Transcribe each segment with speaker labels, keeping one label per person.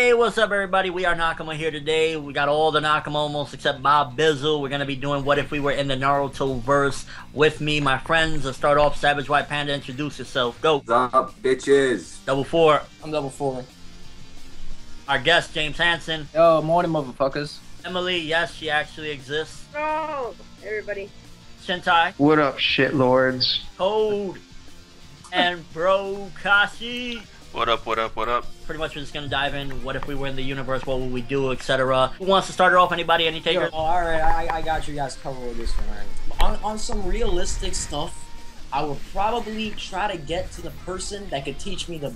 Speaker 1: Hey, what's up, everybody? We are Nakama here today. We got all the Nakama almost except Bob Bizzle. We're gonna be doing What If We Were in the Naruto verse with me, my friends. Let's start off. Savage White Panda, introduce yourself. Go.
Speaker 2: What's up, bitches?
Speaker 1: Double four.
Speaker 3: I'm double four.
Speaker 1: Our guest, James Hansen.
Speaker 3: Yo, morning, motherfuckers.
Speaker 1: Emily, yes, she actually exists.
Speaker 4: Oh, everybody.
Speaker 1: Shintai.
Speaker 5: What up, shitlords?
Speaker 1: Code. And Bro Kashi.
Speaker 6: What up, what up, what up?
Speaker 1: Pretty much we're just gonna dive in. What if we were in the universe? What would we do, etc. Who wants to start it off? Anybody? Any takers?
Speaker 3: Yo, all right, I got you guys covered with this one. Right? On some realistic stuff, I would probably try to get to the person that could teach me the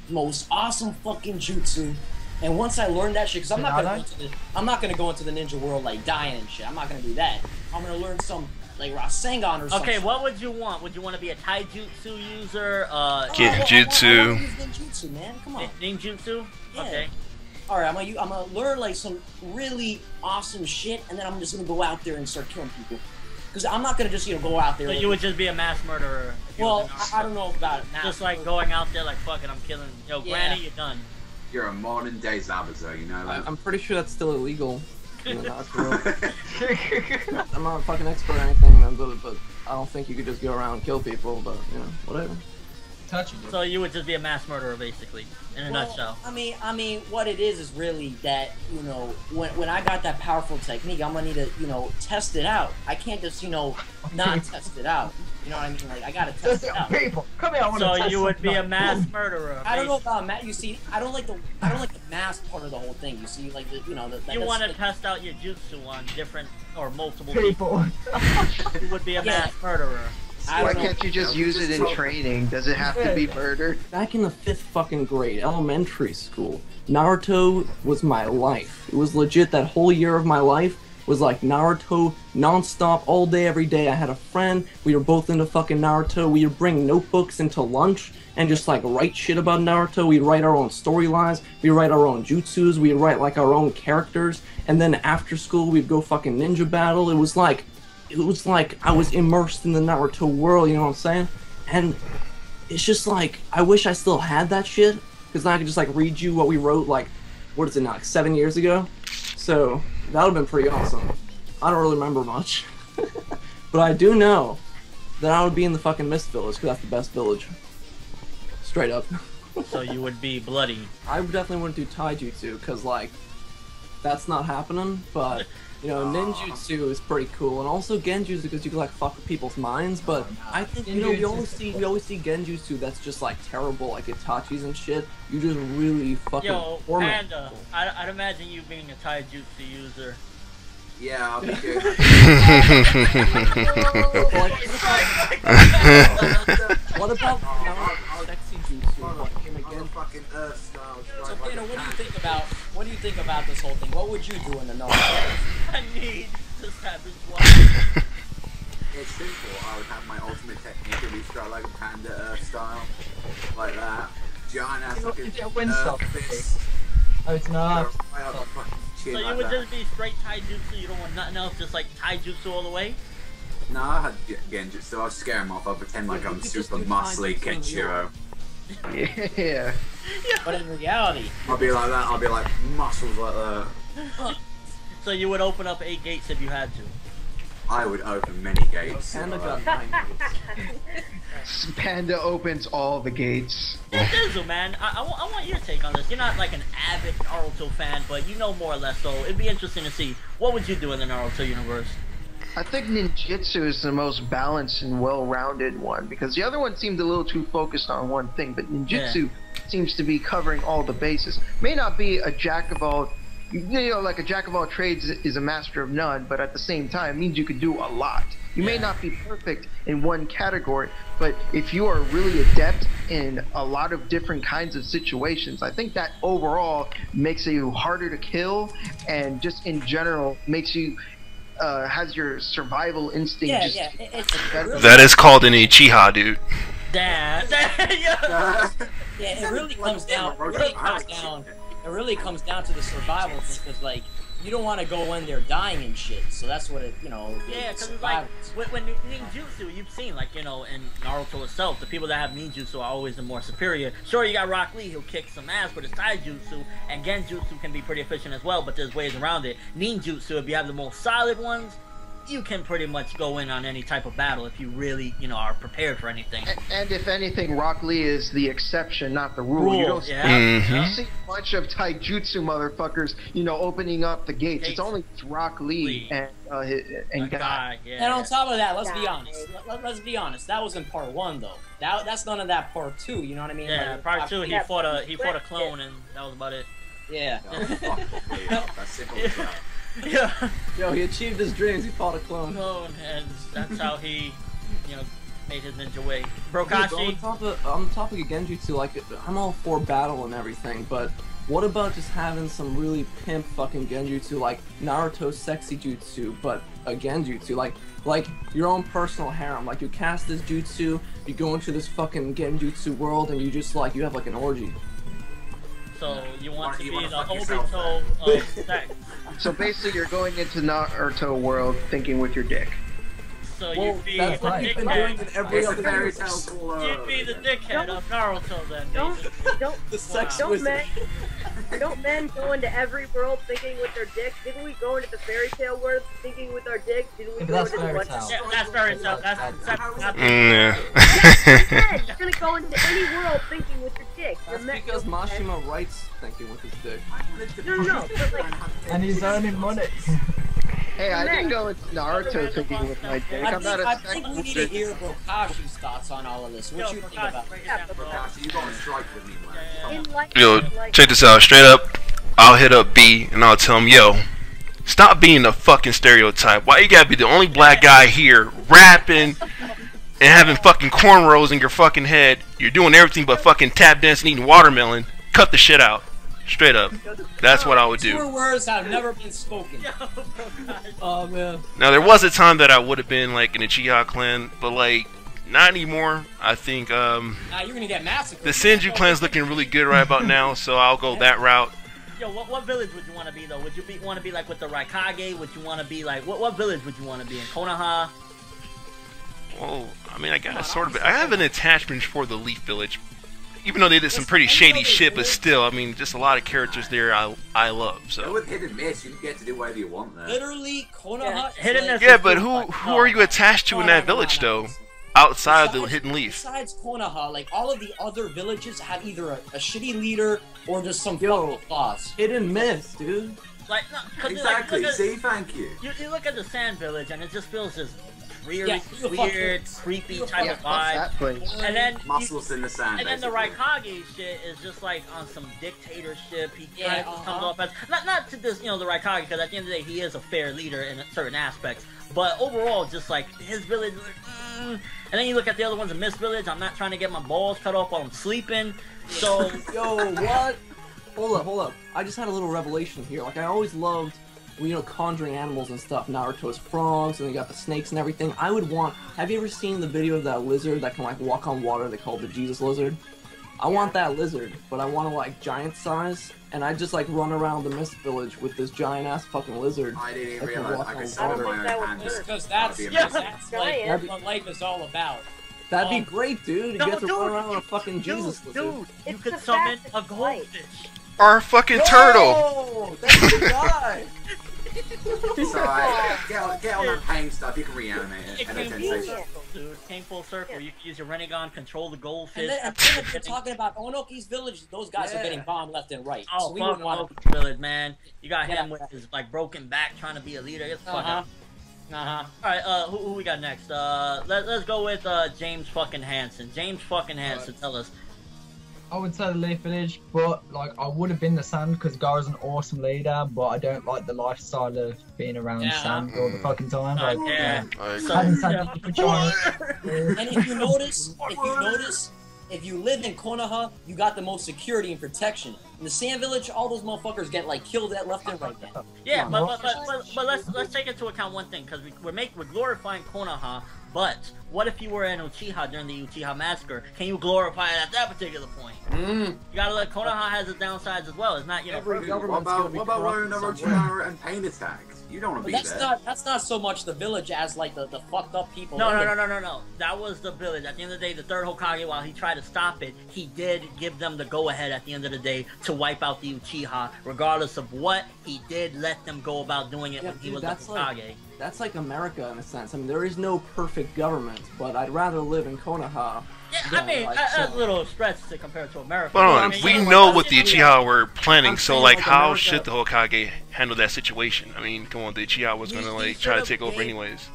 Speaker 3: most awesome fucking jutsu. And once I learn that shit, because I'm not gonna go into the ninja world like dying and shit. I'm not gonna do that. I'm gonna learn some like Rasengan or something.
Speaker 1: Okay, what would you want? Would you want to be a taijutsu user?
Speaker 6: Genjutsu.
Speaker 3: Ninjutsu, man. Come on.
Speaker 1: Ninjutsu?
Speaker 3: Yeah.
Speaker 1: Okay.
Speaker 3: All right, I'm gonna learn like some really awesome shit, and then I'm just gonna go out there and start killing people. Because I'm not gonna just go out there.
Speaker 1: So you would just be a mass murderer. If you
Speaker 3: Well,
Speaker 1: was in
Speaker 3: I don't know about it.
Speaker 1: just like going out there like fuck it, I'm killing. Yo,
Speaker 3: Yeah.
Speaker 1: Granny, you're done.
Speaker 2: You're a modern day Zabuza, you know that?
Speaker 7: I'm pretty sure that's still illegal. I'm not a fucking expert or anything, man, but I don't think you could just go around and kill people, but, you know, whatever.
Speaker 1: So you would just be a mass murderer, basically, in a nutshell.
Speaker 3: I mean, what it is really that, when I got that powerful technique, I'm gonna need to, test it out. I can't just, not test it out. You know what I mean? Like, I gotta test it out.
Speaker 5: People, come here, I want to
Speaker 1: So
Speaker 5: test
Speaker 1: you would be a
Speaker 5: something.
Speaker 1: mass murderer.
Speaker 3: I don't know about mass. You see, I don't like the mass part of the whole thing. You see, like
Speaker 1: You want to test out your jutsu on different or multiple people.
Speaker 5: People.
Speaker 1: You would be a mass murderer.
Speaker 5: Why can't you just use it in training? Does it have to be murdered?
Speaker 7: Back in the 5th fucking grade, elementary school, Naruto was my life. It was legit. That whole year of my life was like Naruto non-stop, all day, every day. I had a friend, we were both into fucking Naruto. We would bring notebooks into lunch and just like write shit about Naruto. We'd write our own storylines, we'd write our own jutsus, we'd write like our own characters, and then after school we'd go fucking ninja battle. It was like I was immersed in the Naruto world, you know what I'm saying? And it's just like, I wish I still had that shit, because then I could just like read you what we wrote like, what is it now, like 7 years ago? So, that would have been pretty awesome. I don't really remember much. But I do know that I would be in the fucking Mist Village, because that's the best village. Straight up.
Speaker 1: So you would be bloody.
Speaker 7: I definitely wouldn't do taijutsu, because like, that's not happening, but ninjutsu is pretty cool, and also genjutsu because you can like fuck with people's minds. But I think we always see genjutsu that's just like terrible, like Itachi's and shit. You just really fucking torment
Speaker 1: Panda,
Speaker 7: people.
Speaker 1: I'd imagine you being a taijutsu user.
Speaker 2: Yeah, I'll be good.
Speaker 7: What about sexy jutsu? Like him again?
Speaker 2: Fucking Earth style.
Speaker 3: So, Panda, what do you think about this whole thing? What would you do in the Naruto?
Speaker 1: I need to savage one.
Speaker 2: It's simple. I would have my ultimate technique and we start like Panda Earth style. Like that. Giant ass fucking Earth fist.
Speaker 7: Oh, it's not.
Speaker 2: Right up the fucking chin
Speaker 1: So you
Speaker 2: like
Speaker 1: would
Speaker 2: that.
Speaker 1: just be straight taijutsu, you don't want nothing else, just like taijutsu all the way?
Speaker 2: No, I had Genjutsu. I'll scare him off. I'll pretend like I'm super muscly Kenshiro.
Speaker 5: Yeah.
Speaker 3: But in reality,
Speaker 2: I'll be like that. I'll be like muscles like that.
Speaker 1: So you would open up 8 gates if you had to?
Speaker 2: I would open many gates.
Speaker 7: Panda got 9 gates.
Speaker 5: Panda opens all the gates.
Speaker 1: Dizzle, man, I want your take on this. You're not like an avid Naruto fan, but you know more or less, so it'd be interesting to see. What would you do in the Naruto universe?
Speaker 5: I think ninjutsu is the most balanced and well-rounded one, because the other one seemed a little too focused on one thing, but ninjutsu seems to be covering all the bases. May not be a jack of all, like a jack of all trades is a master of none, but at the same time means you could do a lot. You may not be perfect in one category, but if you are really adept in a lot of different kinds of situations, I think that overall makes you harder to kill, and just in general makes you has your survival instinct.
Speaker 6: That is called an Ichiha, dude.
Speaker 1: Yeah.
Speaker 3: it really comes down. It really comes down to the survival thing, because like you don't want to go in there dying and shit. So that's what it, you know.
Speaker 1: Yeah, because it's like when ninjutsu, you've seen like in Naruto itself, the people that have ninjutsu are always the more superior. Sure, you got Rock Lee, he'll kick some ass, but it's taijutsu and genjutsu can be pretty efficient as well. But there's ways around it. Ninjutsu, if you have the most solid ones, you can pretty much go in on any type of battle if you really, are prepared for anything.
Speaker 5: And if anything, Rock Lee is the exception, not the rule. You don't see a bunch of taijutsu motherfuckers, opening up the gates. It's only Rock Lee and Guy.
Speaker 3: And on top of that, let's be honest. Let's be honest. That was in part 1, though. That's none of that part 2. You know what I mean?
Speaker 1: Yeah, like, part 2, he fought a clone, and that was about it.
Speaker 3: Yeah.
Speaker 2: That's simple as that.
Speaker 1: Yeah.
Speaker 7: Yo, he achieved his dreams. He fought a clone.
Speaker 1: And that's how he, made his ninja way.
Speaker 7: Dude,
Speaker 1: Brokashi.
Speaker 7: on the topic of genjutsu, like, I'm all for battle and everything, but what about just having some really pimp fucking genjutsu, like Naruto's sexy jutsu, but a genjutsu, like your own personal harem. Like, you cast this jutsu, you go into this fucking genjutsu world, and you just you have like an orgy.
Speaker 1: So you want to be the Obito of sex.
Speaker 5: So basically, you're going into Naruto world thinking with your dick.
Speaker 1: So you'd be
Speaker 7: that's what you've been doing in every other
Speaker 2: fairy
Speaker 7: game.
Speaker 2: tale.
Speaker 1: You'd be the dickhead of Naruto then.
Speaker 7: The sex
Speaker 4: don't
Speaker 7: wizard.
Speaker 4: men go into every world thinking with their dick? Didn't we go into the fairy tale world thinking with our dick? Didn't we go into the what?
Speaker 1: Yeah, that's fairy tale. That's
Speaker 6: Yeah.
Speaker 4: Yeah, you're gonna go into any world thinking with your dick.
Speaker 7: That's because Mashima writes thinking with his dick.
Speaker 4: No, but like.
Speaker 8: And he's earning money.
Speaker 5: Hey, I didn't go into Naruto thinking with my dick.
Speaker 3: I think we need to hear Brokashi's thoughts on all of this. What you think about it?
Speaker 2: Brokashi, you got on strike with me, man.
Speaker 6: Yo, check this out. Straight up, I'll hit up B and I'll tell him, yo, stop being a fucking stereotype. Why you gotta be the only black guy here rapping and having fucking cornrows in your fucking head? You're doing everything but fucking tap dancing, eating watermelon. Cut the shit out. Straight up. That's what I would do.
Speaker 3: 4 words have never been spoken.
Speaker 7: Oh man.
Speaker 6: Now there was a time that I would have been like in a Uchiha clan, but like not anymore. I think
Speaker 3: You're gonna get massacred.
Speaker 6: the Senju clan's looking really good right about now, so I'll go that route.
Speaker 1: Yo, what village would you want to be though? Would you want to be like with the Raikage? Would you want to be like what village would you want to be in? Konoha?
Speaker 6: Well, I mean, I got sort of. I have an attachment for the Leaf Village, even though they did some pretty shady shit. But still, I mean, just a lot of characters there I love.
Speaker 2: So
Speaker 6: So
Speaker 2: with hit and miss, you get to do whatever you want there.
Speaker 3: Literally, Konoha.
Speaker 1: Hit and miss.
Speaker 6: yeah, but who are you attached to in that village though? Outside of the Hidden Leaf.
Speaker 3: Besides Konoha, like all of the other villages have either a shitty leader or just some fucking boss.
Speaker 7: Hit and miss, dude.
Speaker 1: Like, no, cause
Speaker 2: Exactly.
Speaker 1: Like,
Speaker 2: See, thank you.
Speaker 1: You look at the Sand Village and it just feels this weird,
Speaker 3: Yeah,
Speaker 1: creepy type
Speaker 5: Yeah,
Speaker 1: of
Speaker 5: fuck
Speaker 1: vibe.
Speaker 5: that place.
Speaker 1: And then
Speaker 2: Muscles in the sand.
Speaker 1: and then the
Speaker 2: basically.
Speaker 1: Raikage shit is just like on some dictatorship. He
Speaker 3: Yeah,
Speaker 1: comes off as not to this, the Raikage, because at the end of the day he is a fair leader in certain aspects. But overall, just like his village, and then you look at the other ones in Mist Village. I'm not trying to get my balls cut off while I'm sleeping. So
Speaker 7: Yo, what? Hold up. I just had a little revelation here. Like, I always loved, conjuring animals and stuff. Naruto's frogs, and you got the snakes and everything. I would want... Have you ever seen the video of that lizard that can, walk on water? They call it the Jesus lizard. I want that lizard, but I want to, giant size, and I just, run around the Mist Village with this giant-ass fucking lizard.
Speaker 2: I didn't even
Speaker 7: that can
Speaker 2: realize
Speaker 7: walk
Speaker 2: I
Speaker 7: on
Speaker 2: could sell
Speaker 7: water.
Speaker 2: my own
Speaker 4: that would
Speaker 2: hand.
Speaker 4: work.
Speaker 3: Because that's
Speaker 4: Giant.
Speaker 3: what life is all about.
Speaker 7: That'd be great, dude. You
Speaker 1: No,
Speaker 7: get to
Speaker 1: dude,
Speaker 7: run around with a fucking Jesus lizard.
Speaker 1: dude, you
Speaker 4: It's
Speaker 1: could
Speaker 4: the
Speaker 1: summon
Speaker 4: fastest
Speaker 1: a goldfish.
Speaker 6: Or a fucking turtle.
Speaker 7: Oh, that's the guy.
Speaker 2: So get on that pain stuff. You can reanimate it.
Speaker 1: It
Speaker 2: And
Speaker 1: came
Speaker 2: then
Speaker 1: full
Speaker 2: say,
Speaker 1: circle, dude. It came full circle. You can use your Renegon, control the goldfish.
Speaker 3: And then if you're talking about Onoki's village, those guys are getting bombed left and right.
Speaker 1: Oh,
Speaker 3: so we
Speaker 1: fuck
Speaker 3: wouldn't want
Speaker 1: Onoki's village, man. You got him
Speaker 3: Yeah.
Speaker 1: with his broken back trying to be a leader. Get the fuck
Speaker 3: Uh-huh.
Speaker 1: out. Alright, who we got next? Let's go with James fucking Hansen. James fucking Hansen, tell us.
Speaker 8: I would say the Leaf Village, but I would have been the Sand because Gar's an awesome leader, but I don't like the lifestyle of being around Sand all the fucking time.
Speaker 1: Yeah.
Speaker 8: Having Sand for China.
Speaker 3: And if you notice, if you live in Konoha, you got the most security and protection. In the Sand Village, all those motherfuckers get killed at left and right. Man.
Speaker 1: Yeah, but let's take into account one thing, because we're glorifying Konoha, But what if you were an Uchiha during the Uchiha massacre? Can you glorify it at that particular point? You gotta let Konoha has its downsides as well. It's not, you know.
Speaker 2: What about wearing Orochimaru and pain attacks? You don't want to be there.
Speaker 3: That's not so much the village as like the fucked up people.
Speaker 1: No. That was the village. At the end of the day, the third Hokage, while he tried to stop it, he did give them the go-ahead at the end of the day to wipe out the Uchiha. Regardless of what, he did let them go about doing it when he was the Hokage.
Speaker 7: That's like America in a sense. I mean, there is no perfect government, but I'd rather live in Konoha.
Speaker 1: Yeah, I mean, that's a little stretch to compare to America.
Speaker 6: But
Speaker 1: I mean,
Speaker 6: we know what the Uchiha were planning, so like, how should the Hokage handle that situation? I mean, come on, the Uchiha was gonna like try to take over anyways.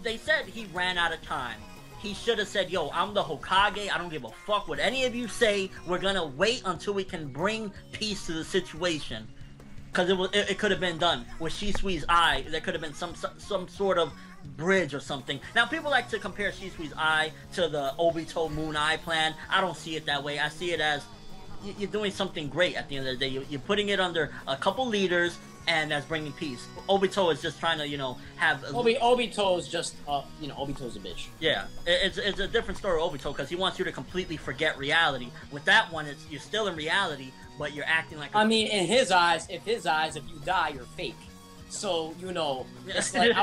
Speaker 1: They said he ran out of time. He should have said, "Yo, I'm the Hokage. I don't give a fuck what any of you say. We're gonna wait until we can bring peace to the situation." Because it could have been done with Shisui's eye. There could have been some sort of bridge or something. Now, people like to compare Shisui's eye to the Obito Moon Eye plan. I don't see it that way. I see it as you're doing something great at the end of the day. You're putting it under a couple leaders, and that's bringing peace. Obito is just trying to, you know, have...
Speaker 3: Obito is just, you know, Obito's a bitch.
Speaker 1: Yeah, it's a different story of Obito, because he wants you to completely forget reality. With that one, you're still in reality, but you're acting like...
Speaker 3: I mean, in his eyes, if you die, you're fake. So, you know, it's like,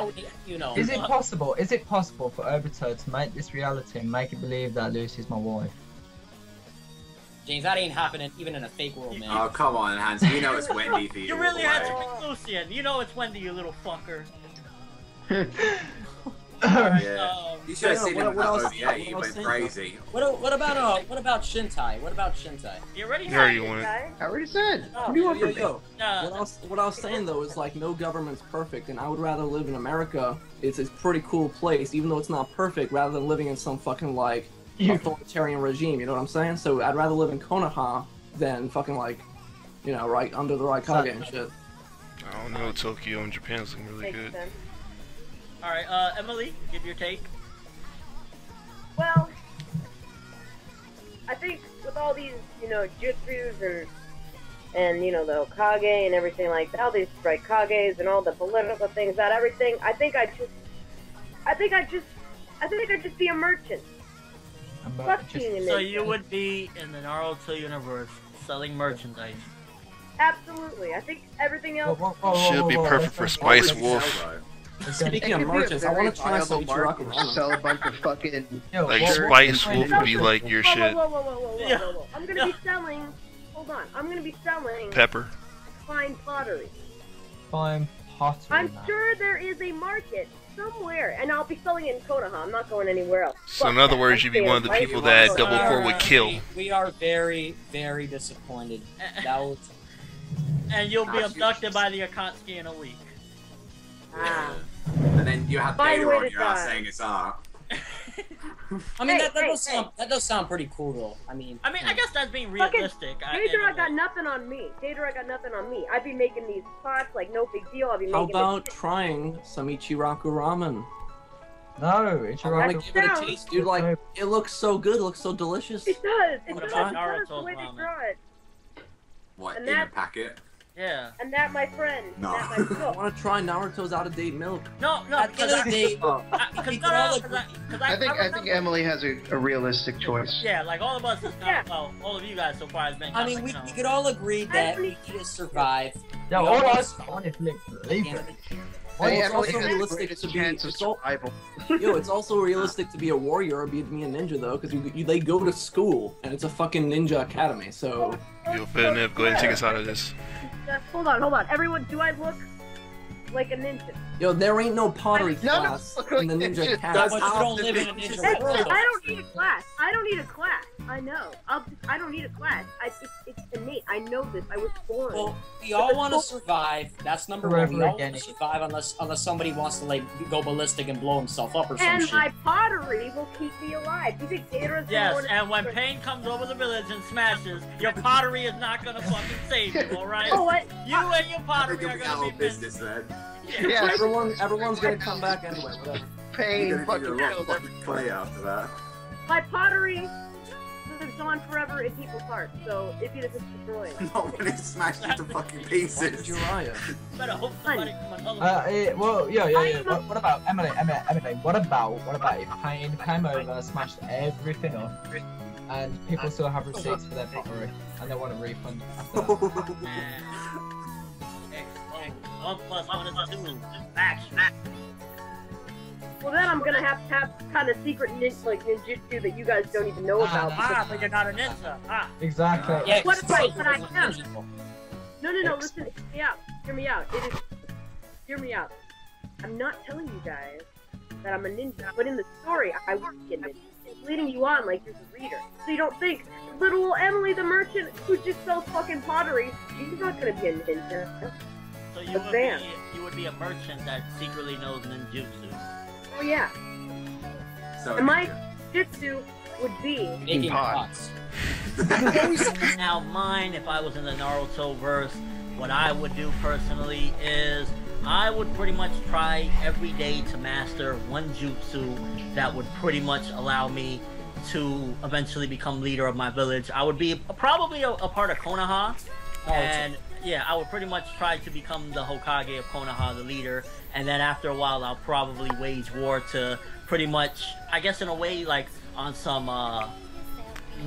Speaker 3: you know...
Speaker 8: Is it possible for Obito to make this reality and make it believe that Lucy's my wife?
Speaker 3: James, that ain't happening even in a fake world, man.
Speaker 2: Oh, come on, Hans. You know it's Wendy for you.
Speaker 1: You really had to pick Lucian. You know it's Wendy, you little fucker.
Speaker 2: Yeah. You should have seen him in that OVA. He went crazy.
Speaker 3: What about Shintai? What about Shintai?
Speaker 1: You already
Speaker 6: There
Speaker 1: had
Speaker 6: you went.
Speaker 5: I already said.
Speaker 3: Oh,
Speaker 5: What do you want from me?
Speaker 7: What I was saying though is like no government's perfect, and I would rather live in America. It's a pretty cool place, even though it's not perfect, rather than living in some fucking like authoritarian regime. You know what I'm saying? So I'd rather live in Konoha than fucking like, you know, right under the Raikage and shit.
Speaker 6: I don't know. Tokyo and Japan's looking really good.
Speaker 4: Sense.
Speaker 1: Alright, Emily, give your take.
Speaker 4: Well, I think with all these, you know, jutsus and you know, the Hokage and everything like that, all these Raikages and all the political things, that everything, I think I'd just be a merchant. Fuck being a
Speaker 1: So
Speaker 4: ninja.
Speaker 1: you would be in the Naruto universe selling merchandise.
Speaker 4: Absolutely. I think everything else.
Speaker 6: Should be perfect for Spice Wolf.
Speaker 7: Speaking of merchants, I want to try some Ichiraku ramen.
Speaker 5: Sell a bunch of fucking...
Speaker 6: Like Spice Wolf would be like your shit.
Speaker 4: Whoa. I'm gonna be selling. Hold on. I'm gonna be selling
Speaker 6: Pepper.
Speaker 4: fine pottery.
Speaker 8: Fine pottery.
Speaker 4: I'm sure there is a market somewhere, and I'll be selling it in Konoha. I'm not going anywhere else.
Speaker 6: So in other words, you'd be one of the people that Double Four would kill.
Speaker 3: We are very, very disappointed. That was...
Speaker 1: And you'll be abducted by the Akatsuki in a week.
Speaker 4: Ah.
Speaker 2: And then you have
Speaker 4: Fine
Speaker 2: data
Speaker 4: way
Speaker 2: on
Speaker 4: to
Speaker 2: your ass
Speaker 4: die.
Speaker 2: saying it's art.
Speaker 3: I mean,
Speaker 4: Hey,
Speaker 3: that does sound pretty cool, though. I mean,
Speaker 1: I guess that's being
Speaker 4: Fucking
Speaker 1: realistic.
Speaker 4: Daedra got nothing on me. I'd be making these pots like no big deal. I'd be
Speaker 7: How
Speaker 4: making
Speaker 7: about
Speaker 4: this-
Speaker 7: trying some Ichiraku ramen?
Speaker 8: No,
Speaker 7: I want
Speaker 8: Ichiraku.
Speaker 7: to give it a taste, dude. Like, it looks so good. It looks so delicious.
Speaker 4: It does. It
Speaker 1: What
Speaker 4: does.
Speaker 1: about
Speaker 4: It does. The
Speaker 1: Naruto's
Speaker 4: way they
Speaker 1: ramen?
Speaker 4: draw it.
Speaker 2: What,
Speaker 4: And
Speaker 2: in a
Speaker 4: that-
Speaker 2: packet?
Speaker 1: Yeah.
Speaker 4: And that, my friend.
Speaker 2: No.
Speaker 4: That, my
Speaker 7: I
Speaker 4: cook.
Speaker 7: want to try Naruto's out-of-date milk.
Speaker 1: No,
Speaker 3: at the end of the day,
Speaker 5: I think Emily has a realistic choice.
Speaker 1: Yeah, like all of us is
Speaker 4: Yeah.
Speaker 1: well, all of you guys so far has been.
Speaker 3: I mean, we could all agree that we need to survive.
Speaker 8: Yeah,
Speaker 3: We
Speaker 8: all
Speaker 3: all
Speaker 8: I
Speaker 3: must-
Speaker 8: honestly believe it.
Speaker 5: Hey,
Speaker 7: it's
Speaker 5: Emily
Speaker 7: also
Speaker 5: has the
Speaker 7: realistic
Speaker 5: greatest
Speaker 7: to be.
Speaker 5: chance of
Speaker 7: It's all,
Speaker 5: survival.
Speaker 7: yo, it's also realistic to be a warrior or be a ninja though, because they go to school and it's a fucking ninja academy. So
Speaker 6: Yo, Fitnip, go ahead and take us out of this.
Speaker 4: Hold on. Everyone, do I look like a ninja?
Speaker 7: yo, there ain't no pottery
Speaker 5: None of
Speaker 7: class
Speaker 5: us look
Speaker 7: in the
Speaker 5: like
Speaker 7: ninja
Speaker 5: ninjas.
Speaker 7: academy.
Speaker 3: But you don't live in a ninja
Speaker 4: Hey,
Speaker 3: world.
Speaker 4: I don't need a class. I know. I don't need a class. It's innate. I know this. I was born.
Speaker 3: Well, we all want to survive. That's number one. We all want
Speaker 8: Forever
Speaker 3: to survive unless somebody wants to like go ballistic and blow himself up or some
Speaker 4: and
Speaker 3: shit.
Speaker 4: my pottery will keep me alive. Do you think Daedra's
Speaker 1: Yes, and when pain comes over the village and smashes, your pottery is not gonna fucking save you, alright?
Speaker 4: Oh, what?
Speaker 1: You and your
Speaker 2: I
Speaker 1: pottery
Speaker 2: think
Speaker 1: are
Speaker 2: you'll be
Speaker 1: gonna
Speaker 2: out
Speaker 1: be
Speaker 2: of
Speaker 1: missed.
Speaker 2: business then.
Speaker 5: Yeah,
Speaker 7: Everyone's gonna come back anyway. Whatever.
Speaker 2: You're
Speaker 5: pain
Speaker 2: gonna
Speaker 5: fucking
Speaker 2: need a lot of
Speaker 5: killed
Speaker 2: fucking clay after that.
Speaker 4: My pottery lives lives on forever in people's hearts. So if it is destroyed.
Speaker 2: Not when it's smashed into fucking pieces.
Speaker 7: Jiraiya.
Speaker 1: Better hope somebody come another
Speaker 8: Well, yeah. What about Emily? What about if Pain came over, smashed everything up, and people still have receipts for their pottery, and they want a refund after that?
Speaker 1: One plus one is 2. Action.
Speaker 4: Well, then I'm gonna have to have kind of secret ninjutsu that you guys don't even know about.
Speaker 1: But you're not a ninja.
Speaker 8: Exactly.
Speaker 3: Yeah,
Speaker 4: What if I am?
Speaker 3: possible.
Speaker 4: No, listen, hear me out. Hear me out. I'm not telling you guys that I'm a ninja, but in the story, I would be a ninja. It's leading you on like you're the reader. So you don't think, little Emily the merchant who just sells fucking pottery, she's not gonna be a ninja.
Speaker 1: So you would be a merchant that secretly knows ninjutsu.
Speaker 4: Oh yeah.
Speaker 2: So
Speaker 4: And my jitsu would be
Speaker 3: Making pots.
Speaker 1: Now mine, if I was in the Naruto verse, what I would do personally is I would pretty much try every day to master one jutsu that would pretty much allow me to eventually become leader of my village. I would be probably a part of Konoha, and yeah, I would pretty much try to become the Hokage of Konoha, the leader, and then after a while I'll probably wage war to pretty much, I guess in a way, like on some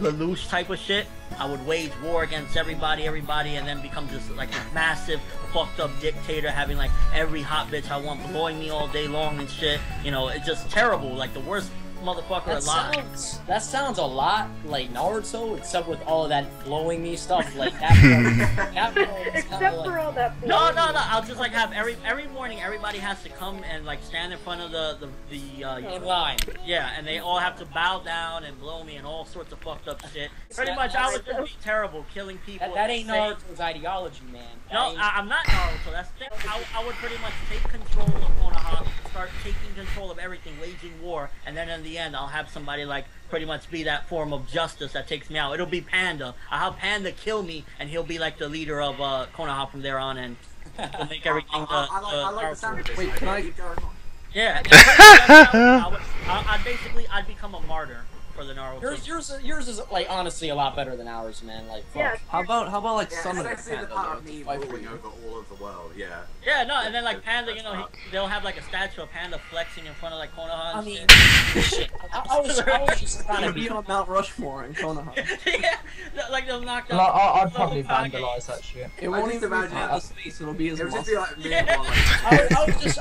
Speaker 1: Lelouch type of shit. I would wage war against everybody, and then become just like this massive fucked up dictator, having like every hot bitch I want blowing me all day long and shit. You know, it's just terrible, like the worst motherfucker alive.
Speaker 3: That sounds a lot like Naruto, except with all of that blowing me stuff. Like that.
Speaker 4: except for all that.
Speaker 1: No. I'll just like have every morning everybody has to come and like stand in front of the
Speaker 3: line.
Speaker 1: Yeah, and they all have to bow down and blow me and all sorts of fucked up shit. Pretty much, I would just be terrible, killing people.
Speaker 3: That ain't Naruto's ideology, man.
Speaker 1: No, I'm not Naruto. That's the thing. I would pretty much take control of Konoha, start taking control of everything, waging war, and then in the end, I'll have somebody like pretty much be that form of justice that takes me out. It'll be Panda. I'll have Panda kill me, and he'll be like the leader of Konoha from there on, and he'll make everything.
Speaker 2: I like the sound of this.
Speaker 7: Wait, can I?
Speaker 1: Yeah. I'd become a martyr for the Naruto.
Speaker 3: Yours is like honestly a lot better than ours, man. Like, fuck.
Speaker 4: Yeah.
Speaker 7: How about like
Speaker 2: Yeah,
Speaker 7: summon a
Speaker 2: especially the
Speaker 7: panda?
Speaker 2: part
Speaker 7: though,
Speaker 2: of
Speaker 7: to
Speaker 2: me
Speaker 7: fight for
Speaker 2: ruling
Speaker 7: you?
Speaker 2: over all of the world, yeah.
Speaker 1: Yeah, no, and then like Panda, you know, they'll have like a statue of Panda flexing in front of like Konoha.
Speaker 3: I
Speaker 1: And
Speaker 3: mean,
Speaker 1: shit.
Speaker 3: I was just trying to
Speaker 7: Be
Speaker 3: be.
Speaker 7: on Mount Rushmore in Konoha.
Speaker 1: Yeah, like they'll knock down.
Speaker 8: I'd probably
Speaker 1: the Hokage.
Speaker 8: vandalize that shit.
Speaker 7: It won't
Speaker 2: just
Speaker 7: even be
Speaker 2: imagine
Speaker 7: part of space. It'll be his
Speaker 2: It would just
Speaker 7: muscle.
Speaker 2: be like me and one, like,
Speaker 3: I was just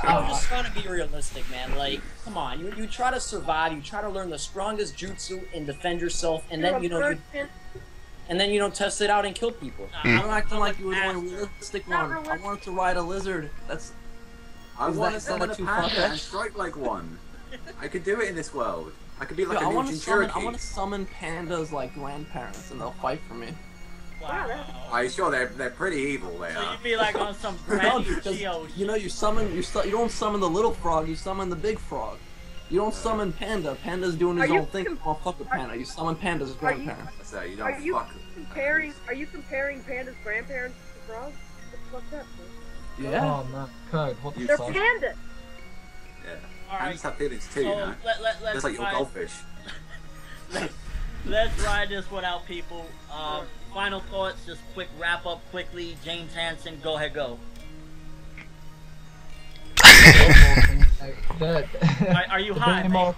Speaker 3: trying to be realistic, man. Like, come on, you try to survive, you try to learn the strongest jutsu and defend yourself, and then you don't test it out and kill people.
Speaker 7: I'm acting like you were doing a realistic one. I wanted to ride a lizard. That's
Speaker 2: I
Speaker 7: Is
Speaker 2: want
Speaker 7: that-
Speaker 2: to summon a
Speaker 7: too
Speaker 2: panda
Speaker 7: far-fetched?
Speaker 2: and strike like one. I could do it in this world. I could be like
Speaker 7: Yo,
Speaker 2: a
Speaker 7: I want to
Speaker 2: ninja
Speaker 7: summon.
Speaker 2: Cherokee.
Speaker 7: I want to summon pandas like grandparents, and they'll fight for me.
Speaker 1: Wow.
Speaker 2: Are you sure they're pretty evil? They
Speaker 1: So
Speaker 2: are.
Speaker 1: you'd be like on some
Speaker 7: No,
Speaker 1: Granny
Speaker 7: because
Speaker 1: Geo
Speaker 7: you know you summon you don't summon the little frog. You summon the big frog. You don't summon Panda. Panda's doing his
Speaker 4: Are you
Speaker 7: own thing. Oh, fuck with Panda. You summon Panda's grandparents.
Speaker 2: So you
Speaker 4: Are
Speaker 2: don't
Speaker 4: you
Speaker 2: fuck.
Speaker 4: comparing Panda's grandparents to frogs? That's fucked up, man.
Speaker 7: Yeah.
Speaker 8: Oh man, Code, what the
Speaker 4: They're
Speaker 8: fuck?
Speaker 4: pandas.
Speaker 2: Yeah.
Speaker 1: Alright,
Speaker 2: Pandas have feelings too, you
Speaker 1: so
Speaker 2: know.
Speaker 1: let's
Speaker 2: Just like your
Speaker 1: try-
Speaker 2: goldfish.
Speaker 1: Let's ride this one out, people. Final thoughts, just quick wrap up quickly. James Hansen, go ahead, go. Are you hot, mate?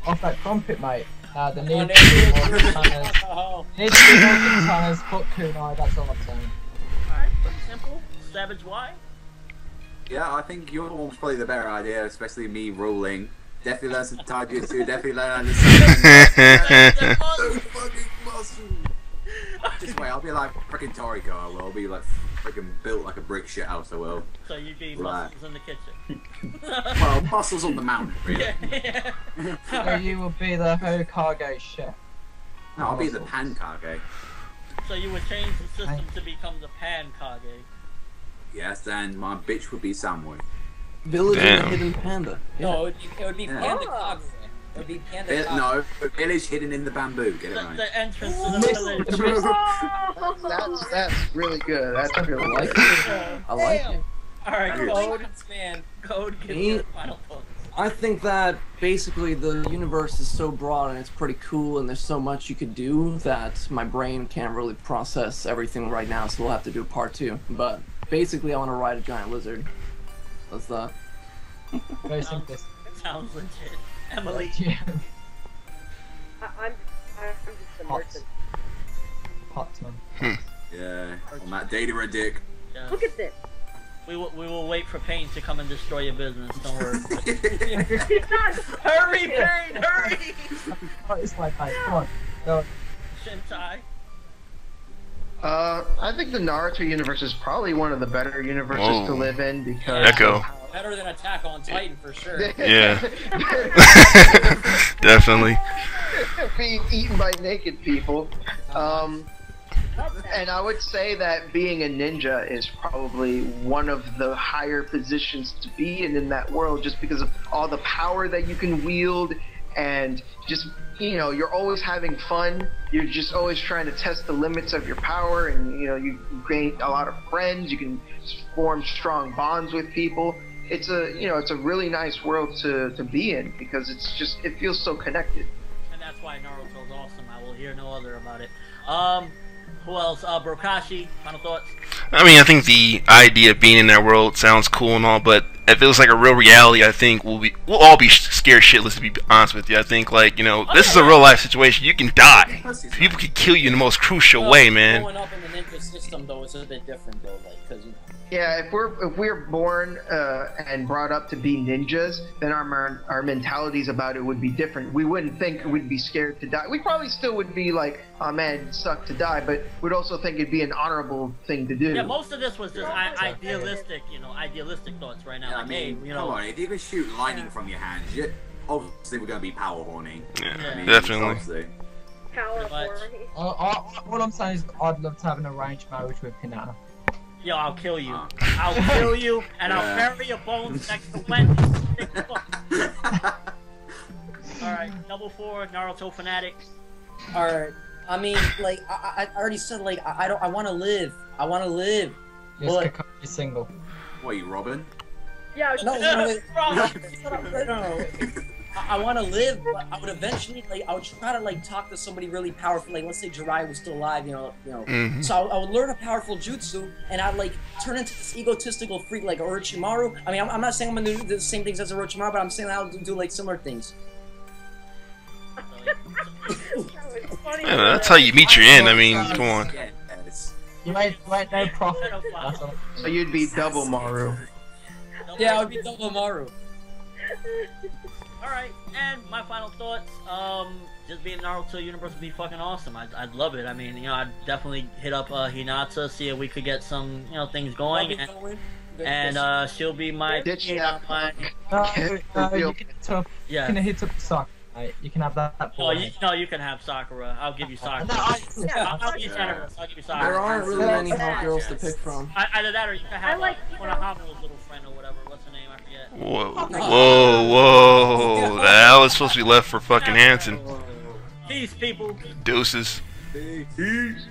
Speaker 8: Off that trumpet, mate. The need
Speaker 3: Oh,
Speaker 8: to be more
Speaker 3: no.
Speaker 8: katana.
Speaker 3: Oh,
Speaker 8: Need to be more katanas, fuck kunai, that's all I'm saying.
Speaker 1: Alright, pretty simple. Savage Y.
Speaker 2: Yeah, I think your one was probably the better idea, especially me ruling. Definitely learn some taijutsu, definitely learn how to summon. Those fucking muscles. Just wait, I'll be like freaking Toriko, I will. I'll be like freaking built like a brick shit house, I will.
Speaker 1: So you'd be
Speaker 2: Right.
Speaker 1: muscles in the kitchen.
Speaker 2: Well, muscles on the mountain, really.
Speaker 1: Yeah.
Speaker 8: So you will be the Hokage chef.
Speaker 2: No, I'll be the Pankage.
Speaker 1: So you would change the system to become the Pan Kage.
Speaker 2: Yes, and my bitch would be Samui.
Speaker 7: Village
Speaker 6: Damn.
Speaker 7: of the Hidden Panda.
Speaker 3: no, it would be
Speaker 2: Yeah.
Speaker 3: Panda
Speaker 4: Oh.
Speaker 3: Kagure. It would be Panda Kagure.
Speaker 2: No, village hidden in the bamboo, get it
Speaker 1: The,
Speaker 2: right.
Speaker 1: the entrance to the village.
Speaker 5: That's really good. That's
Speaker 7: I
Speaker 5: really
Speaker 7: like
Speaker 5: good.
Speaker 7: it. I like it.
Speaker 1: Alright,
Speaker 2: Damn.
Speaker 1: Code.
Speaker 3: Man,
Speaker 1: Code, give me
Speaker 7: Me-
Speaker 1: your final thoughts.
Speaker 7: I think that basically the universe is so broad and it's pretty cool, and there's so much you could do that my brain can't really process everything right now, so we'll have to do a part 2. But basically, I want to ride a giant lizard. That's that.
Speaker 8: Very simple.
Speaker 1: Sounds legit. Emily.
Speaker 8: Yeah.
Speaker 4: I'm just a merchant.
Speaker 8: Hot man.
Speaker 2: Yeah, on that data a dick.
Speaker 1: Yeah.
Speaker 4: Look at this.
Speaker 1: We will wait for Pain to come and destroy your business. Don't worry.
Speaker 4: He's not.
Speaker 1: Hurry, Pain! Hurry!
Speaker 8: Oh, it's my time. Come on. No.
Speaker 1: Shintai.
Speaker 5: I think the Naruto universe is probably one of the better universes to live in because
Speaker 6: Echo.
Speaker 3: Better than Attack on Titan for sure.
Speaker 6: Yeah. Definitely.
Speaker 5: being eaten by naked people. And I would say that being a ninja is probably one of the higher positions to be in that world, just because of all the power that you can wield, and just, you know, you're always having fun. You're just always trying to test the limits of your power, and you know, you gain a lot of friends. You can form strong bonds with people. It's a, you know, it's a really nice world to be in because it's just, it feels so connected.
Speaker 1: And that's why Naruto's awesome. I will hear no other about it. Who else? Brokashi, final thoughts?
Speaker 6: I mean, I think the idea of being in that world sounds cool and all, but if it was like a real reality, I think we'll all be scared shitless, to be honest with you. I think, like, you know, this is a real life situation. You can die. People can kill you in the most crucial way, man.
Speaker 3: Growing up in the ninja system, though, is a bit different, though, like, because, you know.
Speaker 5: Yeah, if we're born and brought up to be ninjas, then our mentalities about it would be different. We wouldn't think we'd be scared to die. We probably still would be like, oh man, it sucked to die, but we'd also think it'd be an honorable thing to do.
Speaker 1: Yeah, most of this was just idealistic, you know, idealistic thoughts right now.
Speaker 2: Yeah,
Speaker 1: Like,
Speaker 2: I mean,
Speaker 1: hey, you know,
Speaker 2: come on, if you can shoot lightning from your hands, obviously we're gonna be power horny.
Speaker 6: Yeah,
Speaker 2: I mean,
Speaker 6: definitely.
Speaker 2: obviously.
Speaker 4: Power
Speaker 1: Pretty much.
Speaker 4: horny.
Speaker 8: All I'm saying is I'd love to have an arranged marriage with Hinata.
Speaker 1: yo, I'll kill you. I'll kill you, and I'll bury your bones next to Wendy. Alright, double 4, Naruto fanatic.
Speaker 3: Alright. I mean, like, I already said, like, I want to live. I want to live.
Speaker 8: Yes,
Speaker 3: But-
Speaker 8: Kakashi single.
Speaker 2: What are you, Robin?
Speaker 4: Yeah,
Speaker 3: No, wait.
Speaker 1: Bro.
Speaker 3: No. I want to live, but I would eventually, like, I would try to, like, talk to somebody really powerful, like, let's say Jiraiya was still alive, you know.
Speaker 6: Mhm.
Speaker 3: So I would learn a powerful jutsu, and I'd, like, turn into this egotistical freak like Orochimaru. I mean, I'm not saying I'm gonna do the same things as Orochimaru, but I'm saying I'll do like, similar things.
Speaker 4: that was funny.
Speaker 6: Yeah, that's how you meet your end. I mean, come on.
Speaker 2: Yes.
Speaker 8: You ain't no profit. That's all.
Speaker 5: So you'd be double Maru.
Speaker 3: Yeah, I would be double Maru.
Speaker 1: Alright, and my final thoughts, just being Naruto universe would be fucking awesome. I'd love it. I mean, you know, I'd definitely hit up Hinata, see if we could get some, you know, things going. And she'll be my...
Speaker 5: Ditch
Speaker 1: you know,
Speaker 5: that
Speaker 1: my
Speaker 8: You can hit up. You
Speaker 1: yeah.
Speaker 8: can hit up Sokka. Right? You can have that.
Speaker 1: No, you can have Sakura. I'll give you Sakura. I'll give you Sakura. I'll give you
Speaker 7: There
Speaker 1: Sakura.
Speaker 7: aren't really many hot girls to pick from.
Speaker 1: Either that or you can have
Speaker 4: like
Speaker 1: Konohama's little friend or whatever. What's her name? I forget.
Speaker 6: Whoa. That was supposed to be left for fucking Hanson.
Speaker 1: Peace, people.
Speaker 6: Deuces.
Speaker 2: Peace.